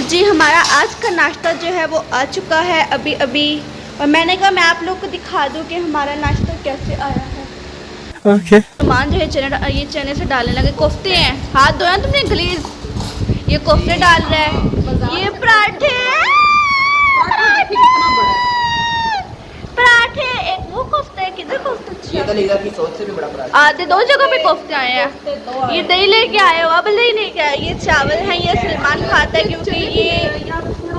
जी हमारा आज का नाश्ता जो है वो आ चुका है अभी अभी, और मैंने कहा मैं आप लोग को दिखा दूं कि हमारा नाश्ता कैसे आया है। ओके। सामान जो है ये चने से डालने लगे। कोफ्ते हैं, हाथ धोया तुमने गलीज। ये कोफ्ते डाल रहा है, ये पराठे पराठे एक वो कोफ्ते है, किधर कोफ्ते ये तो लीजा की सोच से भी बड़ा पराठा। आधे दो जगह पे कोफ्ते आए हैं। ये दही लेके आए हो, अब दही लेके आए। ये चावल है, ये सलमान खाता है क्योंकि ये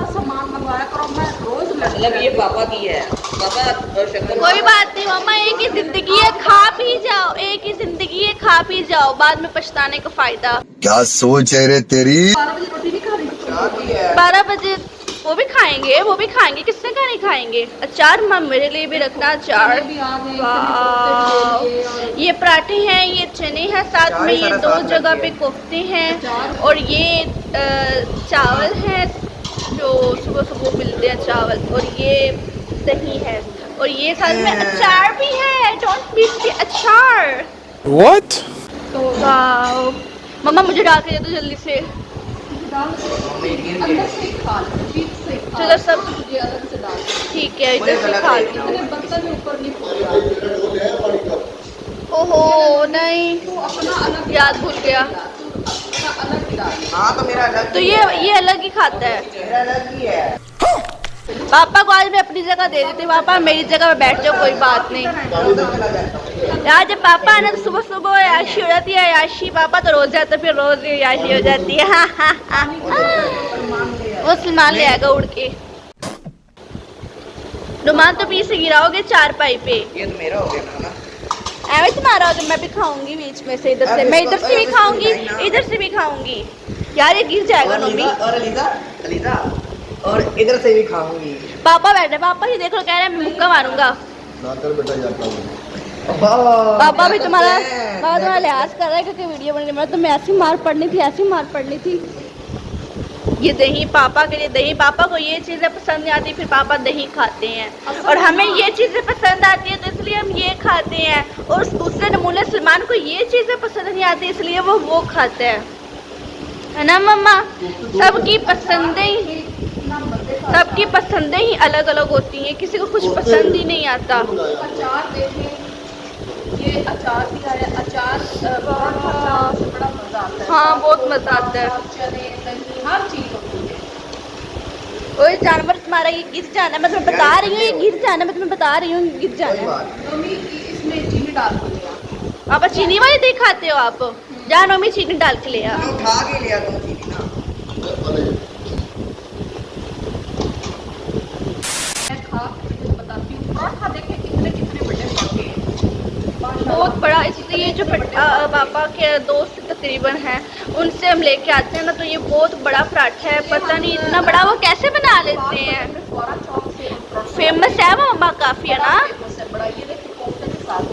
सामान मंगवाया करो, मैं रोज मतलब ये पापा की है। पापा शक्कर कोई बात नहीं मामा, एक ही जिंदगी है, खा पी जाओ। एक ही जिंदगी है, खा पी जाओ, बाद में पछताने का फायदा। क्या सोच है रे तेरी। 12 बजे रोटी नहीं खा रही। 12 बजे वो भी खाएंगे, वो भी खाएंगे, किसने का नहीं खाएंगे। अचार माँ मेरे लिए भी रखना, अचार। ये पराठे हैं, ये चने हैं, साथ में ये दो जगह पे कोफ्ते हैं, और ये चावल हैं जो सुबह सुबह मिलते हैं चावल, और ये दही है, और ये साथ में अचार भी है। डोंट मिस द अचार। What? वाओ मम्मा मुझे डाल के दे दो जल्दी से। अंदर से खा लो, से चलो सब मुझे अलग से डाल। ठीक है, इधर से खा लो। बर्तन ऊपर नहीं फोड़ा। ओहो नहीं, तो अपना अलग याद भूल गया। अपना अलग डाल। हाँ तो मेरा अलग तो ये अलग ही खाता है। मेरा अलग ही है। पापा को आज मैं अपनी जगह दे देती हूँ। पापा मेरी जगह पे बैठ जाओ, कोई बात नहीं। यार जब पापा आना तो सुबह सुबह याशी हो जाती है। याशी पापा तो रोज जाता, फिर रोज याशी हो जाती है। हाँ हाँ हाँ। वो सलमान ले आएगा उड़ के। रुमान तो पीछे गिराओगे चारपाई पे। ये तो मेरा हो गया ना। ऐसे तुम्हारा होगा, मैं भी खाऊंगी बीच में से। इधर से मैं इधर से भी खाऊंगी, इधर से भी खाऊंगी। यार ये गिर जाएगा मम्मी। और अलीजा और इधर से भी खाऊंगी। पापा बैठे, पापा ये देख लो, कह रहे हैं मैं मुक्का मारूंगा। पापा भी तुम्हारा लिहाज कर रहा है क्योंकि वीडियो बनने में तो मैं ऐसी मार पड़नी थी, ऐसी मार पड़नी थी। ये दही पापा के लिए, दही पापा को ये चीज़ें पसंद नहीं आती, फिर पापा दही खाते हैं, और हमें ये चीज़ें पसंद आती है तो इसलिए हम ये खाते हैं, और उस दूसरे नमूने सलमान को ये चीज़ें पसंद नहीं आती इसलिए वो खाते हैं, है ना मम्मा। सबकी पसंदें ही अलग अलग होती हैं, किसी को कुछ पसंद ही नहीं आता। अचार देखें, ये अचार भी है। अचार बड़ा मजा आता है। हाँ बहुत मजा आता है। चने दही हर चीज होती है। ओए जानवर तुम्हारा ये गिर जाना, मैं तुम्हें बता रही हूँ, ये गिर जाना, मैं तुम्हें बता रही हूँ गिर जाना। मम्मी इसमें चीनी डाल दिया। आप चीनी वाली दही खाते हो आप? जा मम्मी चीनी डाल के ले आ। उठा के लिया तुम चीनी ना। मैं खा के बताती हूँ। पराठा देखें कितने कितने बड़े पराठे हैं। बहुत बड़ा, इसलिए जो पापा के दोस्त तकरीबन हैं उनसे हम लेके आते हैं ना, तो ये बहुत बड़ा पराठा है। पता नहीं इतना बड़ा वो कैसे बना लेते हैं। फेमस है वो मम्मा काफी, है ना। बड़ा ये देखिए कोफ्ते के साथ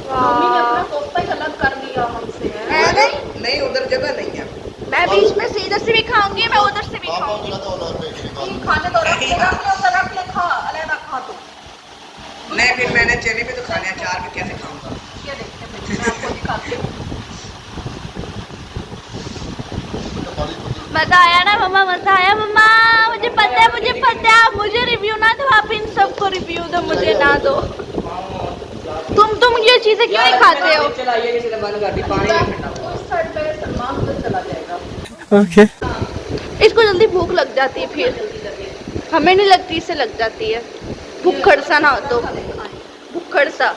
मम्मी ने अपना कोफ्ता ही अलग कर लिया हमसे। नहीं उधर जगह नहीं है। मैं बीच में से इधर से भी खाऊंगी, मैं उधर से भी खाऊंगी। खाने दो, रख ले खा, अलग खा तू। नहीं फिर मैंने चने पे तो खाने, अचार पे कैसे खाऊंगा। ये देखते हैं, मैं आपको दिखाती हूँ। मजा आया ना मम्मा, मजा आया मम्मा। मुझे पता है आप मुझे रिव्यू ना दो, आप इन सबको रिव्यू दो, मुझे ना दो। तुम ये चीजें क्यों नहीं खाते हो? चलाइए किसी ने बंद कर दी, पानी में ठंडा हुआ। उस साइड पे सलमान उधर चला जाएगा। Okay. इसको जल्दी भूख लग जाती है, फिर हमें नहीं लगती, इसे लग जाती है। भूखड़ सा ना हो तो, भूखड़ सा।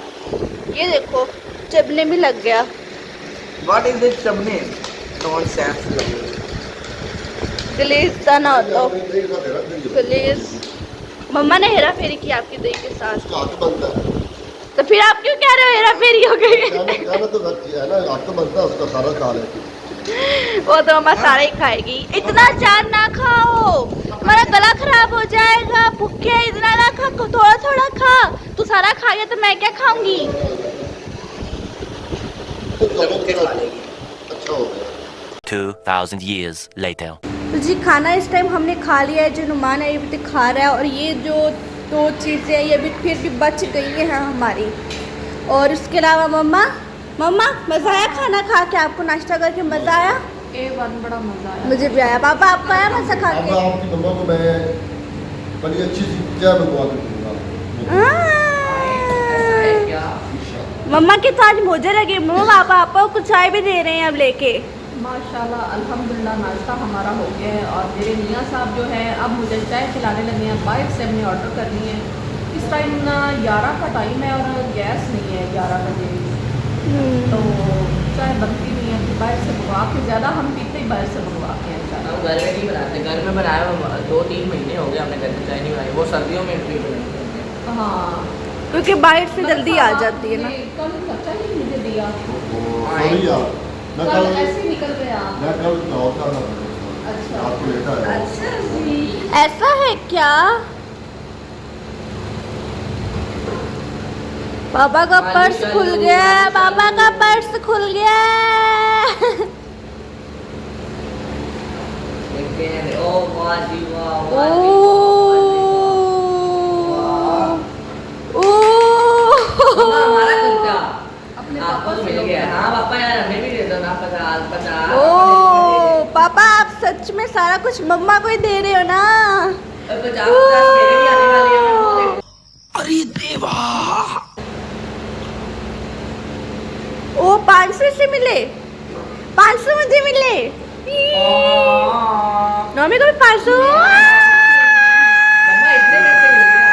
ये देखो चबने भी लग गया। What is this सबने? Nonsense। गलीज सा ना हो तो, गलीज। मम्मा ने हेरा फेरी की आपकी दही के साथ, तो फिर आप क्यों कह रहे हो हेरा फेरी हो गई? वो तो मम्मा सारा ही खाएगी। इतना अचार ना खाओ, तुम्हारा गला खराब हो जाएगा। भूखे इतना ना खा, थोड़ा थोड़ा खा। तू सारा खा गया तो मैं क्या खाऊंगी? 2000 years later. तो जी खाना इस टाइम हमने खा लिया है। जो नुमान है ये भी खा रहा है, और ये जो दो चीज़ें ये भी फिर भी बच गई हैं हमारी। और उसके अलावा मम्मा मज़ा आया खाना खा के? आपको नाश्ता करके मज़ा आया? A1 बड़ा मजा आया। मुझे भी आया। पापा आपको आया मजा खा अब के? आपकी मम्मा को मैं बड़ी अच्छी सी चाय बनवा के दूंगा। क्या मम्मा की तो आज मुझे लगी मम्मा पापा को चाय भी दे रहे हैं अब लेके। माशाल्लाह अल्हम्दुलिल्लाह नाश्ता हमारा हो गया है और मेरे मियाँ साहब जो है अब मुझे चाय खिलाने लगे हैं। बाहर से हमने ऑर्डर करनी है। इस टाइम ना 11 का टाइम है और गैस नहीं है 11 बजे, तो चाय बनती नहीं है। तो बाहर से मंगवा के, ज़्यादा हम पीते ही बाहर से मंगवा के हैं चाय। हम घर में नहीं बनाते, घर में बनाया 2-3 महीने हो गए हमने घर में चाय नहीं बनाई, वो सर्दियों में भी बनाई। हाँ, क्योंकि बाहर से जल्दी आ जाती है ना। कल बच्चा नहीं मुझे दिया, सॉरी यार, मैं कल कल ऐसे ही निकल गया। मैं कल लाहौर का था। अच्छा। आपको लेटा है। अच्छा जी। ऐसा है क्या? पापा का पर्स खुल गया, पापा का पर्स खुल गया। देखते हैं, ओ वाह जी वाह, ओ वाह जी वाह। मम्मा, हमारा खर्चा अपने आपको पापा तो से मिल गया। हाँ पापा यार, हमें भी दे दो ना 50। ओ पापा आप सच में सारा कुछ मम्मा को ही दे रहे हो ना? 50 मेरे भी आने वाले हैं, मैं वो देखो। ओ 500 से मिले, 500 मुझे मिले। नॉमी को भी 500। मम्मा इतने कैसे मिल गए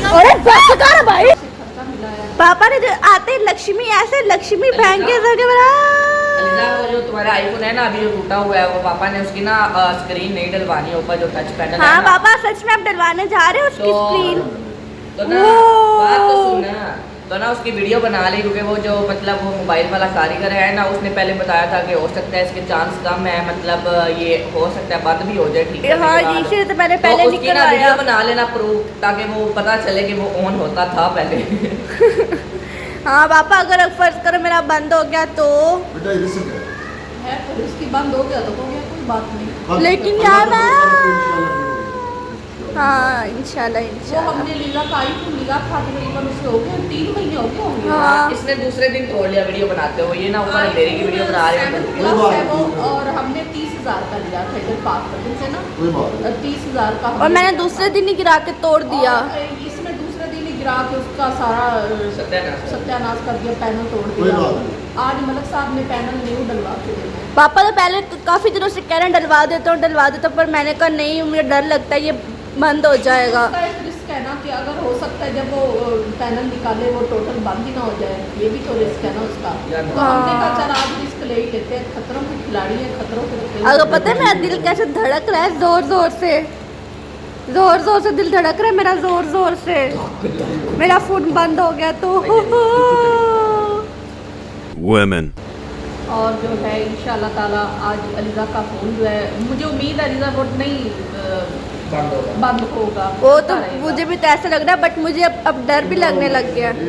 आपको? अरे बस कर भाई। खर्चा मिला है। पापा ने जो आते लक्ष्मी ऐसे लक्ष्मी बैंक के सर के अलीजा, वो जो तुम्हारा आईफोन है ना अभी जो टूटा हुआ है, वो पापा ने उसकी ना स्क्रीन नहीं डलवानी है, ऊपर जो टच पैनल है हाँ ना। पापा सच में आप डलवाने जा रहे हो उसकी स्क्रीन? तो ना ओ। बात तो सुनना, तो ना उसकी वीडियो बना ली, क्योंकि वो जो मतलब वो मोबाइल वाला कारीगर है ना, उसने पहले बताया था कि हो सकता है इसके चांस कम है, मतलब ये हो सकता है बंद भी हो जाए, ठीक है। हाँ इसीलिए तो मैंने पहले उसकी ना निकलवाया। वीडियो बना लेना प्रूफ, ताकि वो पता चले कि वो ऑन होता था पहले। हाँ पापा अगर फर्ज करो मेरा बंद हो गया तो? बेटा ये रिस्क है। तो इसकी बंद हो गया तो हो गया, कोई बात नहीं। लेकिन अल्लाह यार का मैं हाँ इंशाल्लाह वो इंशाल्लाह। हमने लीला का आईफोन लिया था तकरीबन उसे हो गए 3 महीने हो गए होंगे। हाँ। इसने दूसरे दिन तोड़ लिया वीडियो बनाते हुए, ये ना ऊपर अंधेरे की वीडियो बना रहे हैं। 7+ है वो, और हमने 30,000 का लिया था इधर पाक से ना, कोई बात नहीं। 30,000 का। और मैंने दूसरे दिन ही गिरा के तोड़ दिया। और इसमें दूसरे दिन ही गिरा के उसका सारा सत्यानाश कर दिया, पैनल तोड़ कोई दिया। बात नहीं। आज मलक साहब ने पैनल न्यू डलवा के देना है। पापा तो पहले काफी दिनों से कह रहे हैं डलवा देता हूँ, पर मैंने कहा नहीं मुझे डर लगता है ये बंद हो जाएगा। उसका एक रिस्क है ना कि अगर हो सकता है जब वो पैनल निकाले वो टोटल बंद ही ना हो जाए, ये भी तो रिस्क है ना उसका। तो हमने कहा चल आज रिस्क ले ही लेते हैं, खतरों के खिलाड़ी है, खतरों के अगर पता है मेरा दिल कैसे धड़क रहा है, जोर जोर से दिल धड़क रहा है मेरा, जोर जोर से। मेरा फोन बंद हो गया तो Women. और जो है इंशाल्लाह ताला आज अलीजा का फ़ोन जो है, मुझे उम्मीद है अलीजा वो नहीं बंद होगा। वो तो रहेगा। मुझे भी तो ऐसा लग रहा है, बट मुझे अब डर भी लगने लग गया। ये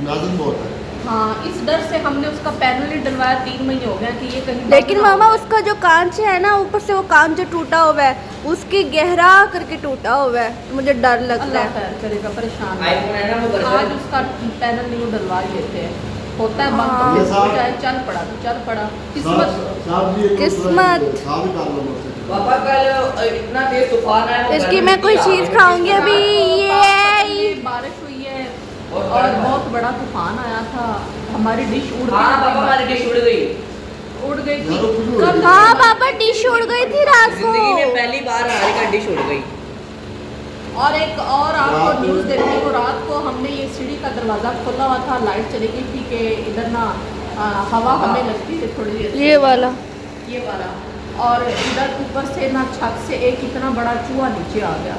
नाज़िम बहुत है। हाँ, इस डर से हमने उसका पैनल ही डलवाया, 3 महीने हो गए कि ये कहीं लेकिन बंद ना हो मामा जाए। उसका जो कांच है ना, ऊपर से वो कांच जो टूटा हुआ है उसकी गहरा करके टूटा हुआ है, तो मुझे डर लगता अल्लाह है। खैर करेगा, परेशान मत। आईफोन है ना वो आज वर्जन उसका पैनल नहीं डलवा ही लेते हैं, होता है बंद हाँ। तो फिर हो साहब- जाए, चल पड़ा तो चल पड़ा, किस्मत। साहब जी किस्मत। साहब ही डाल लो मुझसे। पापा कल इतना तेज तूफान आया, वो इसकी घर मैं में कोई भी आ चीज गया। खाऊंगी अभी। ये ये बारिश हुई है और और बहुत बड़ा तूफान आया था, हमारी डिश उड़ हाँ पापा हमारी डिश उड़ गई, उड़ गई थी। यार, वो कुछ कब? हाँ पापा डिश उड़ गई थी रात जिंदगी में को। पहली बार हमारी का डिश उड़ गई। और एक और रात आपको को- न्यूज़ देती हूँ, रात को हमने ये सीढ़ी का दरवाज़ा खोला हुआ था, लाइट चली गई थी कि इधर ना हवा हमें लगती है थोड़ी देर, ये वाला ये वाला, और इधर ऊपर से ना छत से एक इतना बड़ा चूहा नीचे आ गया।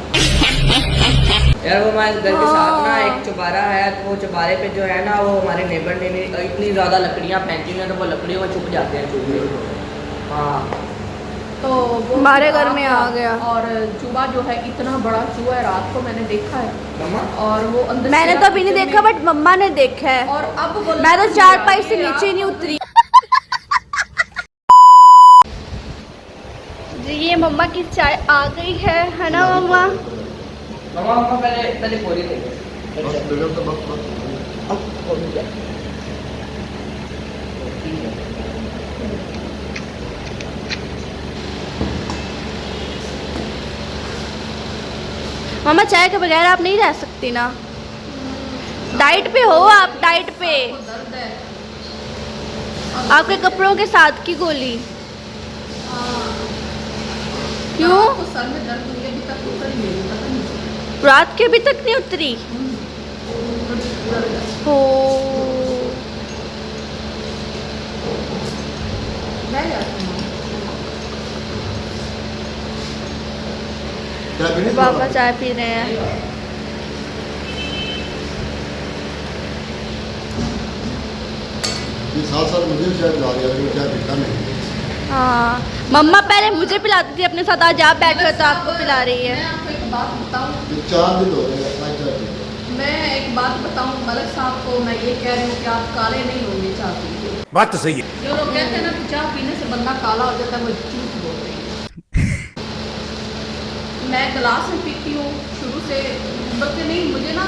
यार वो हमारे घर के साथ ना एक चौबारा है, तो वो चौबारे पे जो है ना वो हमारे नेबर ने इतनी ज़्यादा लकड़ियाँ फेंकी हुई हैं, तो वो लकड़ियों में छुप जाते हैं चूहे। हाँ तो वो हमारे घर चूहा में था, आ गया। और चूहा जो है इतना बड़ा चूहा है, रात को मैंने देखा है, मम्मा और वो अंदर मैंने से तो अभी नहीं किचन देखा, में- बट मम्मा ने देखा है। और अब वो मैं तो लकड़ी चारपाई से रात नीचे नहीं को- उतरी। जी ये मम्मा की चाय आ गई है ना मम्मा? मम्मा मम्मा पहले पहले पूरी बस बेगम तो बस बस। ठीक है। मामा चाय के बगैर आप नहीं रह सकती ना। डाइट पे हो आप, डाइट पे। दर्द है आपके कपड़ों के साथ की गोली। क्यों? रात को सर में दर्द हुई अभी तक उतर ही नहीं, पता नहीं। रात के अभी तक नहीं उतरी दर्द है। हो। मैं जाती हूँ। क्या पीने की पापा बात है? चाय पी रहे हैं। ये साथ साथ मुझे भी शायद ला दिया, लेकिन क्या पीता नहीं। हाँ, मम्मा पहले मुझे पिलाती थी अपने साथ, आज आप बैठ कर तो आपको पिला रही है। मैं आपको एक बात बताऊँ, ये 4 दिन हो गए अपना चाय पीते। मैं एक बात बताऊँ मलक साहब को, मैं ये कह रही हूँ कि आप काले नहीं होंगे चाय पी के। बात तो सही है। जो लोग कहते हैं ना कि चाय पीने से बंदा काला हो जाता है, वो झूठ बोल रहे हैं। मैं गिलास में पीती हूँ शुरू से, बल्कि नहीं, मुझे ना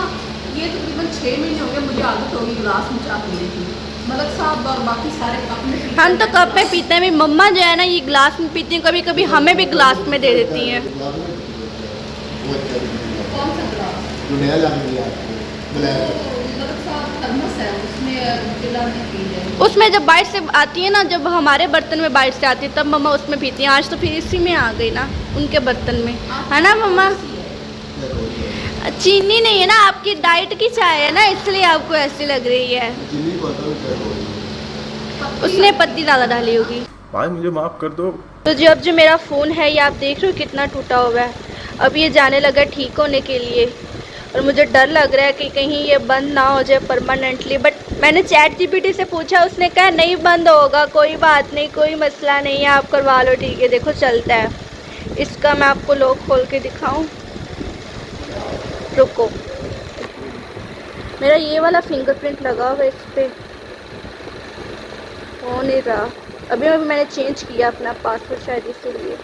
ये तकरीबन 6 महीने हो गए मुझे आदत होगी गिलास में चाय पीने की। मलक साहब और बाकी सारे कप में पीते हम तो हैं। कप में पीते हैं। मेरी मम्मा जो है ना ये ग्लास में पीती हैं, कभी कभी हमें भी ग्लास में दे देती हैं। गिलास में पीते हैं। वो अच्छा पीते हैं। कौन सा गिलास? जो नया लाने के लिए आते हैं, ब्लैक। मलक साहब थर्मस है, उसमें पिलाने पी जाए। उसमें जब बाइट से आती है ना, जब हमारे बर्तन में बाइट से आती है तब मम्मा उसमें पीती हैं। आज तो फिर इसी में आ गई ना, उनके बर्तन में, है ना मम्मा? क्या कहते हैं? चीनी नहीं है ना, आपकी डाइट की चाय है ना, इसलिए आपको ऐसी लग रही है। चीनी को हटा के चाय बोलते हैं। उसने पत्ती ज़्यादा डाली होगी। भाई मुझे माफ कर दो। तो जो अब जो मेरा फ़ोन है ये आप देख रहे हो कितना टूटा हुआ है। अब ये जाने लगा ठीक होने के लिए और मुझे डर लग रहा है कि कहीं ये बंद ना हो जाए परमानेंटली। बट मैंने ChatGPT से पूछा, उसने कहा नहीं बंद होगा, कोई बात नहीं, कोई मसला नहीं है, आप करवा लो, ठीक है। देखो चलता है। इसका मैं आपको लॉक खोल के दिखाऊं, रुको। मेरा ये वाला फिंगरप्रिंट लगा हुआ है इस पर, हो नहीं रहा। अभी मैंने चेंज किया अपना पासवर्ड शायद इसीलिए।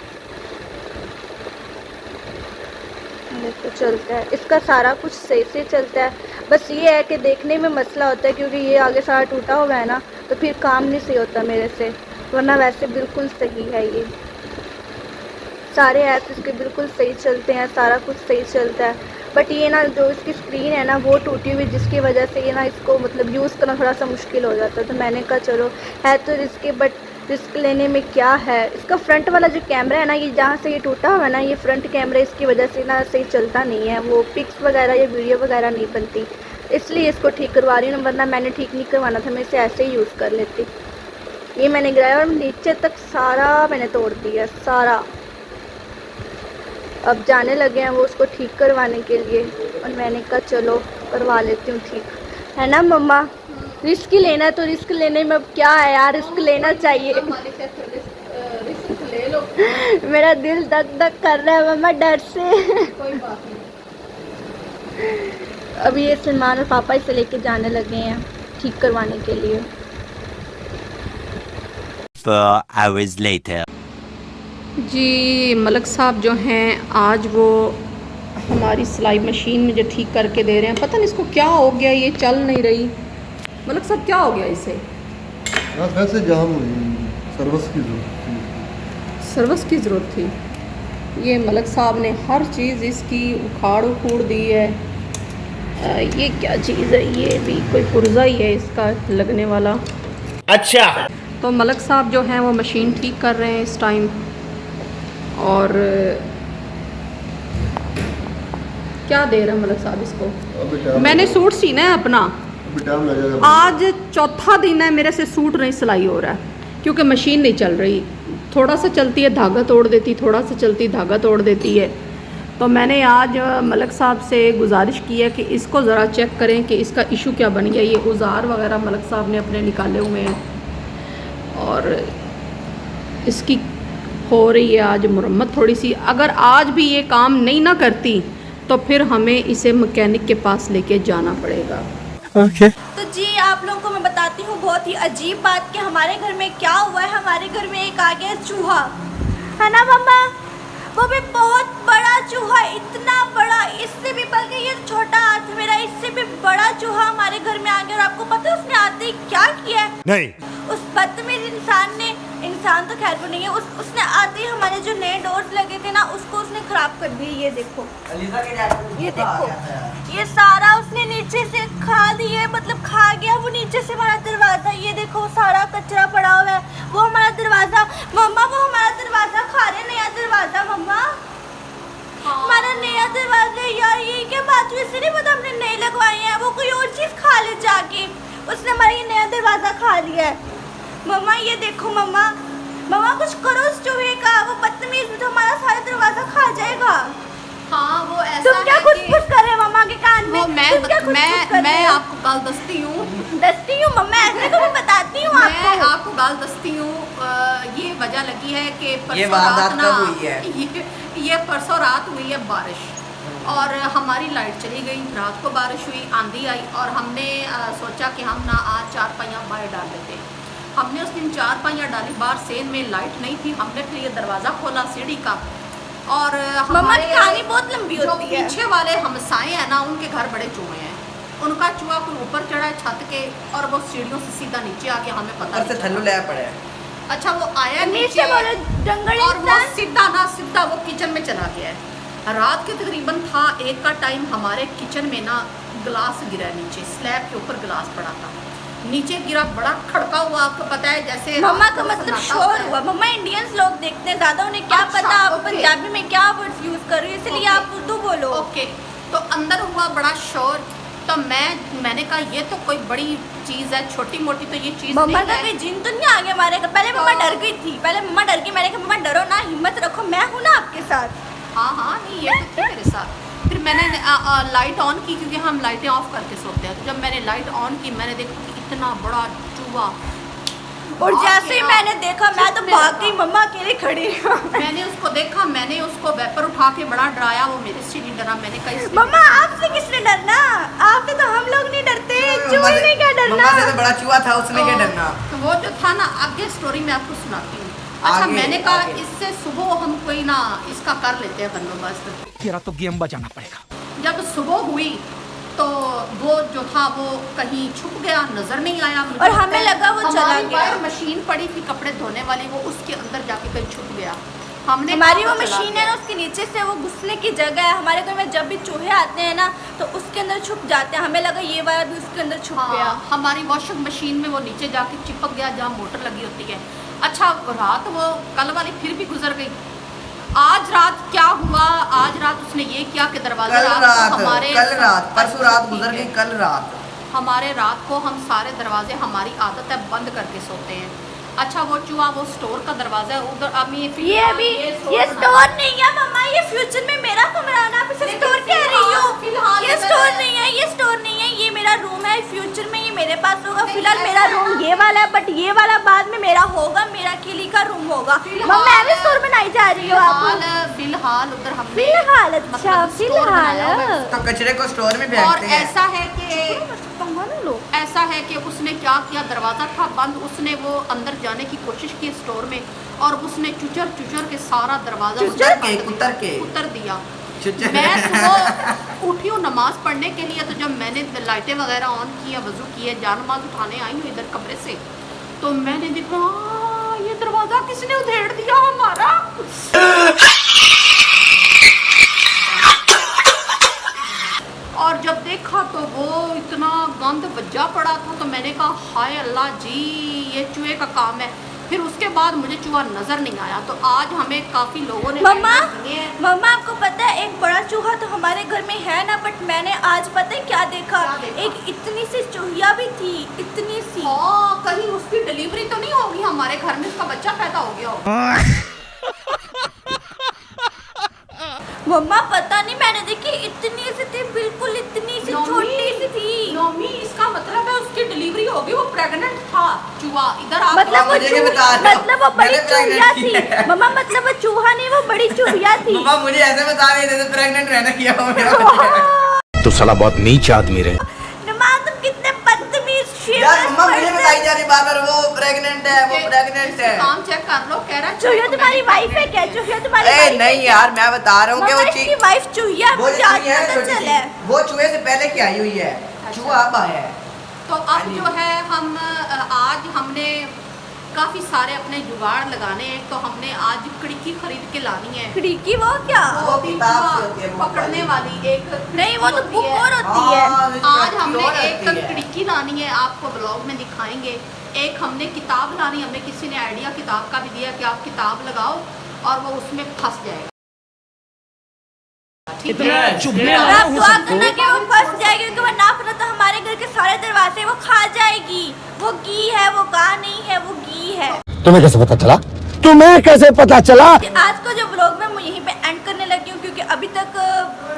देखो चलता है, इसका सारा कुछ सही से चलता है। बस ये है कि देखने में मसला होता है क्योंकि ये आगे सारा टूटा हुआ है ना, तो फिर काम नहीं सही होता मेरे से, वरना वैसे बिल्कुल सही है। ये सारे ऐप्स इसके बिल्कुल सही चलते हैं, सारा कुछ सही चलता है। बट ये ना जो इसकी स्क्रीन है ना वो टूटी हुई, जिसकी वजह से ये ना इसको मतलब यूज़ करना थोड़ा सा मुश्किल हो जाता है। तो मैंने कहा चलो है तो रिस्क, बट रिस्क लेने में क्या है। इसका फ्रंट वाला जो कैमरा है ना, ये जहाँ से ये टूटा हुआ है ना, ये फ्रंट कैमरा इसकी वजह से ना सही चलता नहीं है, वो पिक्स वगैरह या वीडियो वगैरह नहीं बनती, इसलिए इसको ठीक करवा रही हूँ। वरना मैंने ठीक नहीं करवाना था, मैं इसे ऐसे ही यूज़ कर लेती। ये मैंने गिराया और नीचे तक सारा मैंने तोड़ दिया, सारा। अब जाने लगे हैं वो उसको ठीक करवाने के लिए और मैंने कहा चलो करवा लेती हूँ ठीक, है ना मम्मा? रिस्क ही लेना है तो रिस्क लेने में अब क्या है यार, रिस्क लेना चाहिए। रिस्क ले लो, मेरा दिल धक धक कर रहा है मम्मा डर से। कोई बात नहीं। अभी ये सलमान और पापा इसे लेके जाने लगे हैं ठीक करवाने के लिए। 4 hours later. जी मलक साहब जो हैं आज वो हमारी सिलाई मशीन में जो ठीक करके दे रहे हैं, पता नहीं इसको क्या हो गया, ये चल नहीं रही। मलक साहब क्या हो गया इसे? हाँ, वैसे जाम हुई, सर्विस की जरूरत थी। सर्विस की ज़रूरत थी। ये मलक साहब ने हर चीज़ इसकी उखाड़ उखूड़ दी है। ये क्या चीज़ है? ये भी कोई पुर्जा ही है इसका लगने वाला। अच्छा। तो मलक साहब जो हैं वो मशीन ठीक कर रहे हैं इस टाइम। और क्या दे रहे हैं मलक साहब इसको? अभी टाइम मैंने सूट सीना है अपना, अभी टाइम लगेगा। आज चौथा दिन है मेरे से सूट नहीं सिलाई हो रहा है क्योंकि मशीन नहीं चल रही। थोड़ा सा चलती है धागा तोड़ देती, थोड़ा सा चलती धागा तोड़ देती है। तो मैंने आज मलक साहब से गुजारिश की है कि इसको ज़रा चेक करें कि इसका इशू क्या बन गया। ये औज़ार वगैरह मलक साहब ने अपने निकाले हुए हैं और इसकी हो रही है आज मुरम्मत थोड़ी सी। अगर आज भी ये काम नहीं ना करती तो फिर हमें इसे मैकेनिक के पास लेके जाना पड़ेगा। Okay. तो जी आप लोगों को मैं बताती हूँ बहुत ही अजीब बात कि हमारे घर में क्या हुआ है। हमारे घर में एक आ गया चूहा, है ना मम्मा? वो भी बहुत बड़ा चूहा, इतना बड़ा, इससे भी बल्कि ये छोटा हाथ है मेरा, इससे भी बड़ा चूहा हमारे घर में आ गया। और आपको पता है उसने आते ही क्या किया है? नहीं। उस बदतमीज इंसान ने, इंसान तो खैर वो नहीं है, उसने आते ही हमारे जो नए डोर्स लगे थे ना उसको उसने खराब कर दिए। ये देखो, ये देखो, ये सारा उसने नीचे से खा दिया, मतलब खा गया वो नीचे से हमारा दरवाजा। ये देखो सारा कचरा पड़ा हुआ है, वो हमारा दरवाजा, मम्मा वो हमारा दरवाजा खा रहे, नया दरवाजा मम्मा, हमारा नया दरवाजा। यार ये क्या बात हुई, इससे नहीं पता हमने नए लगवाए हैं, वो कोई और चीज खा ले जाके, उसने हमारा ये नया दरवाजा खा लिया है। मम्मा ये देखो मम्मा, मम्मा कुछ करो उस चूहे का, वो बदतमीज तो हमारा सारा दरवाजा खा जाएगा। हाँ वो ऐसा तुम क्या है कुछ कि कुछ कर रहे हो मम्मा के कान में? वो तुम क्या कुछ-कुछ कर रहे मैं हो? आपको गाल दस्ती हूँ, दस्ती हूँ मम्मा, ऐसे को मैं बताती हूँ मैं आपको। आपको गाल दस्ती हूँ। ये वजह लगी है कि ये परसों वारदात रात ना कब हुई है? ये परसों रात हुई है बारिश, और हमारी लाइट चली गई, रात को बारिश हुई, आंधी आई, और हमने सोचा कि हम ना आज चारपाइयाँ बाहर डाल देते। हमने उस दिन चारपाइयाँ डाली, बाहर सेन में लाइट नहीं थी, हमने फिर ये दरवाज़ा खोला सीढ़ी का, और मम्मा हमारे की कहानी बहुत लंबी जो होती है। पीछे वाले हमसाए हैं ना, उनके घर बड़े चूहे हैं, उनका चूहा कोई ऊपर चढ़ा है छत के, और वो सीढ़ियों से सीधा नीचे आ गया, हमें पता ऊपर से नहीं थल्लू चला। ले पड़े हैं। अच्छा वो आया नीचे बोलो जंगल और वो इंसान। सीधा वो किचन में चला गया है। रात के तकरीबन था 1 का टाइम, हमारे किचन में ना गिलास गिरा नीचे, स्लैब के ऊपर गिलास पड़ा था, नीचे गिरा, बड़ा खड़का हुआ, आपको पता है जैसे मम्मा रात का को मतलब सन्नाटा शोर होता है। हुआ। मम्मा इंडियंस लोग देखते हैं ज्यादा, उन्हें क्या अच्छा, पता आप ओके। पंजाबी में क्या वर्ड्स यूज कर रही हो, इसलिए ओके। आप उर्दू बोलो। ओके, तो अंदर हुआ बड़ा शोर, तो मैंने कहा ये तो कोई बड़ी चीज़ है, छोटी मोटी तो ये चीज़ मम्मा नहीं का है। कोई जिन तो नहीं आ गया हमारे घर? पहले मम्मा तो- डर गई थी, पहले मम्मा डर गई, मैंने कहा मम्मा डरो ना, हिम्मत रखो, मैं हूँ ना आपके साथ। हाँ नहीं ये तो थी मेरे साथ। फिर मैंने लाइट ऑन की, क्योंकि हम लाइटें ऑफ करके सोते हैं, तो जब मैंने लाइट ऑन की मैंने देखा कि इतना बड़ा चूहा, और जैसे ही मैंने देखा मैं तो मेरा भाग गई, मम्मा अकेले खड़ी है। मैंने उसको देखा, मैंने उसको वेपर उठा के बड़ा डराया, वो मेरे से नहीं डरा। मैंने कहा इसलिए मम्मा आपसे किसने डरना, आपसे तो हम लोग नहीं डरते, चूहे ने क्या डरना। मम्मा से तो बड़ा चूहा था, उसने क्या डरना। तो वो जो था ना, आगे स्टोरी मैं आपको सुनाती हूँ। अच्छा आगे, मैंने कहा आगे। इससे सुबह हम कोई ना इसका कर लेते हैं बंदोबस्त। तेरा तो गेम बजाना पड़ेगा। जब सुबह हुई तो वो जो था वो कहीं छुप गया, नजर नहीं आया मुझे। और हमें लगा वो चला हमारी गया। बाहर मशीन पड़ी थी कपड़े धोने वाली, वो उसके अंदर जाके कहीं छुप गया। हमने हमारी कहा वो चला मशीन है ना, उसके नीचे से वो घुसने की जगह है। हमारे घर में जब भी चूहे आते हैं ना तो उसके अंदर छुप जाते हैं, हमें लगा ये वाला भी उसके अंदर छुप गया। हाँ, हमारी वॉशिंग मशीन में वो नीचे जाके चिपक गया जहाँ मोटर लगी होती है। अच्छा रात वो कल वाली फिर भी गुजर गई। आज रात क्या हुआ, आज रात उसने ये किया कि दरवाजा कल रात परसों रात ठीक गुजर है। गई, कल रात हमारे रात को हम सारे दरवाजे, हमारी आदत है बंद करके सोते हैं। अच्छा वो चूहा वो स्टोर का दरवाजा है उधर, अब ये अभी ये स्टोर नहीं है मम्मा, ये फ्यूचर में मेरा कमरा है ना, आप इसे लेकिन स्टोर कह रही हो। फिलहाल ये स्टोर नहीं है, ये स्टोर नहीं है, ये मेरा रूम है, फ्यूचर में ये मेरे पास होगा। फिलहाल मेरा रूम ये वाला है, बट ये वाला बाद में मेरा होगा, मेरा अकेली का रूम होगा। मम्मा मैं भी स्टोर बनाई जा रही हो आप? फिलहाल उधर हमने फिलहाल अच्छा मतलब स्टोर फिलहाल बनाया हुआ है। तो कचरे को स्टोर में और फेंकते हैं। ऐसा है कि ऐसा है कि उसने क्या किया, दरवाज़ा था बंद, उसने वो अंदर जाने की कोशिश की स्टोर में, और उसने चुचर के सारा दरवाज़ा उतर दिया। चुचर। मैं सुबह उठी हूँ नमाज पढ़ने के लिए, तो जब मैंने लाइटें वगैरह ऑन की, वज़ू किए, जान नमाज उठाने आई हूँ इधर कमरे से, तो मैंने देखा ये दरवाज़ा किसने उधेड़ दिया हमारा। और जब देखा तो वो इतना गंद बज्जा पड़ा था, तो मैंने कहा हाय अल्लाह जी ये चूहे का काम है। फिर उसके बाद मुझे चूहा नजर नहीं आया। तो आज हमें काफी लोगों ने मम्मा दिए हैं। मम्मा आपको पता है एक बड़ा चूहा तो हमारे घर में है ना, बट मैंने आज पता है क्या देखा, क्या देखा? एक इतनी सी चूहिया भी थी, इतनी सी। हाँ, कहीं उसकी डिलीवरी तो नहीं होगी हमारे घर में, उसका बच्चा पैदा हो गया हो। मम्मा पता नहीं, मैंने देखी इतनी सी थी, बिल्कुल इतनी सी छोटी सी थी। नोमी इसका मतलब है उसकी डिलीवरी होगी, वो प्रेग्नेंट था चूहा। इधर आप मतलब वो मुझे क्या बता रहे हो? मतलब वो बड़ी मैंने चूहिया pregnant किया थी है। मम्मा, मतलब वो चूहा नहीं वो बड़ी चूहिया थी। मम्मा मुझे ऐसे बता रहे थे प्रेग्नेंट रहना किया हो मेरा। तो साला बहुत नीच आदमी रहे। नुमान तुम कितने बदतमीज यार मम्मा मुझे बताई जा रही बार वो प्रेग्नेंट है, वो प्रेग्नेंट है। काम चेक कर लो, कह रहा है चूहिया तुम्हारी वाइफ है क्या? चूहिया तुम्हारी ए वाइफ है नहीं क्या? यार, मैं बता रहा हूँ कि मम्मा वो इसकी वाइफ चूहिया है, वो मुझे आज चूहिया है, पता छोटी चला है। सी। वो चूहे से पहले की आई हुई है, चूहा अब आया है। तो अब जो है हम आज हमने काफ़ी सारे अपने जुगाड़ लगाने हैं। तो हमने आज कड़की खरीद के लानी है। खिड़की वो क्या? वो किताब से होती है, वो पकड़ने वाली एक नहीं वो तो होती बुक है। और होती है। आज हमने और एक रहती है। खिड़की लानी है, आपको ब्लॉग में दिखाएंगे। एक हमने किताब लानी, हमें किसी ने आइडिया किताब का भी दिया कि आप किताब लगाओ और वो उसमें फंस जाएगा। ठीक है, आप दुआ करना कि वो फंस जाएगी, क्योंकि वो ना फंसा तो हमारे घर के सारे दरवाजे वो खा जाएगी। वो घी है, वो गाय नहीं है, वो घी है। तुम्हें कैसे पता चला? तुम्हें कैसे पता चला? आज का जो व्लॉग में मैं यहीं पे एंड करने लगी हूँ, क्योंकि अभी तक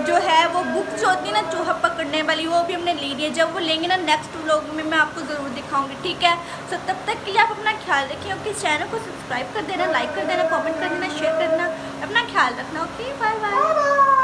जो है वो बुक जो होती है ना चूहा पकड़ने वाली, वो भी हमने ले लिया। जब वो लेंगे ना नेक्स्ट व्लॉग में मैं आपको ज़रूर दिखाऊंगी, ठीक है। तो तब तक के लिए आप अपना ख्याल रखिए। ओके, चैनल को सब्सक्राइब कर देना, लाइक कर देना, कमेंट कर देना, शेयर कर देना, अपना ख्याल रखना। Okay, bye bye.